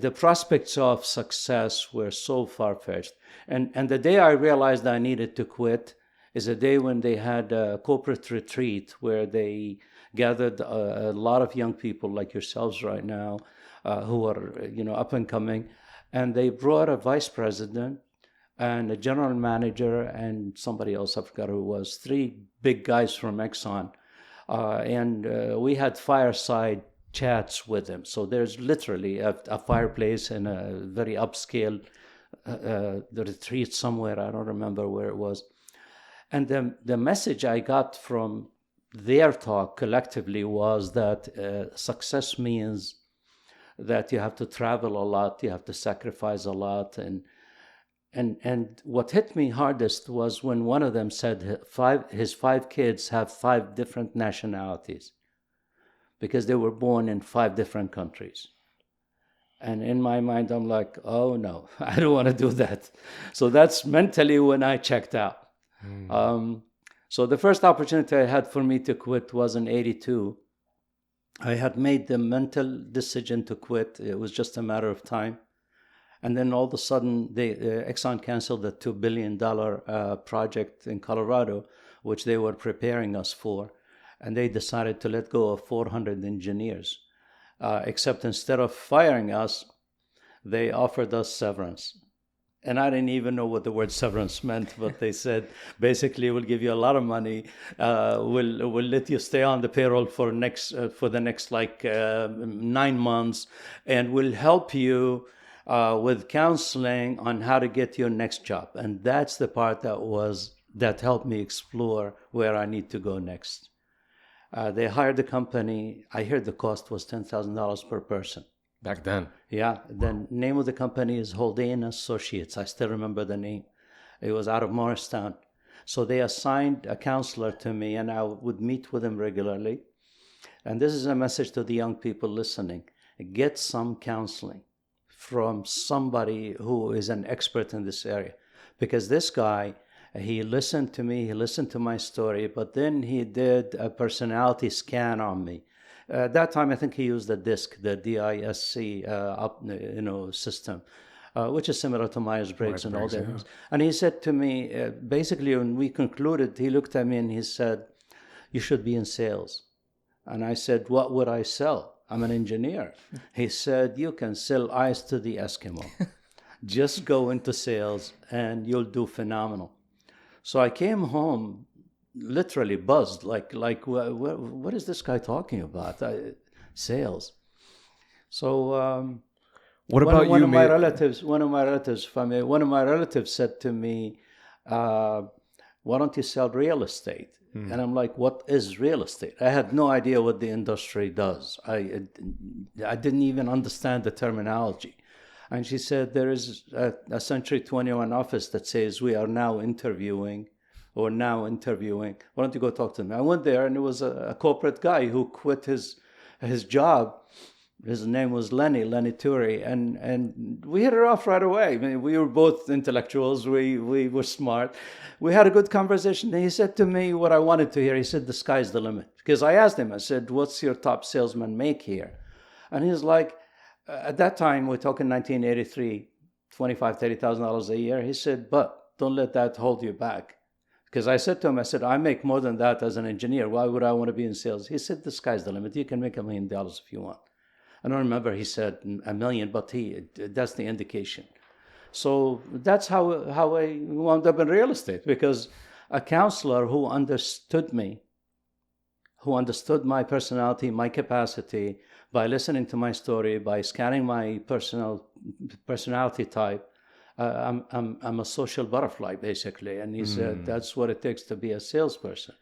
the prospects of success were so far-fetched. And the day I realized I needed to quit is a day when they had a corporate retreat where they gathered a lot of young people like yourselves right now, who are up and coming, and they brought a vice president and a general manager and somebody else, I forgot who it was, three big guys from Exxon. And we had fireside chats with them. So there's literally a fireplace and a very upscale the retreat somewhere. I don't remember where it was. And the message I got from their talk collectively was that success means that you have to travel a lot, you have to sacrifice a lot. And what hit me hardest was when one of them said his five kids have five different nationalities because they were born in five different countries. And in my mind, I'm like, oh no, I don't want to do that. So that's mentally when I checked out. So the first opportunity I had for me to quit was in 82. I had made the mental decision to quit. It was just a matter of time. And then all of a sudden, Exxon canceled the $2 billion project in Colorado, which they were preparing us for. And they decided to let go of 400 engineers. Except instead of firing us, they offered us severance. And I didn't even know what the word severance meant, but they said, basically, we'll give you a lot of money. We'll let you stay on the payroll for the next 9 months, and we'll help you with counseling on how to get your next job. And that's the part that helped me explore where I need to go next. They hired a company. I heard the cost was $10,000 per person. Back then. Yeah. The name of the company is Haldane Associates. I still remember the name. It was out of Morristown. So they assigned a counselor to me, and I would meet with him regularly. And this is a message to the young people listening. Get some counseling from somebody who is an expert in this area. Because this guy, he listened to me, he listened to my story, but then he did a personality scan on me. At that time, I think he used the DISC, the D-I-S-C system, which is similar to Myers-Briggs and all that. Yeah. And he said to me, basically, when we concluded, he looked at me and he said, you should be in sales. And I said, what would I sell? I'm an engineer. He said, you can sell ice to the Eskimo. Just go into sales and you'll do phenomenal. So I came home literally buzzed, like what is this guy talking about? Sales. So what about one of my relatives said to me, why don't you sell real estate? And I'm like, what is real estate? I had no idea what the industry does. I didn't even understand the terminology. And she said, there is a Century 21 office that says we are now interviewing. Why don't you go talk to them? I went there, and it was a corporate guy who quit his job. His name was Lenny Turi, and we hit it off right away. I mean, we were both intellectuals. We were smart. We had a good conversation. And he said to me what I wanted to hear. He said, the sky's the limit. Because I asked him, I said, what's your top salesman make here? And he's like, at that time, we're talking 1983, $25,000, $30,000 a year. He said, but don't let that hold you back. Because I said to him, I make more than that as an engineer. Why would I want to be in sales? He said, the sky's the limit. You can make $1 million if you want. I don't remember he said $1 million, but that's the indication. So that's how I wound up in real estate, because a counselor who understood me, who understood my personality, my capacity, by listening to my story, by scanning my personality type, I'm a social butterfly, basically. And he said, that's what it takes to be a salesperson.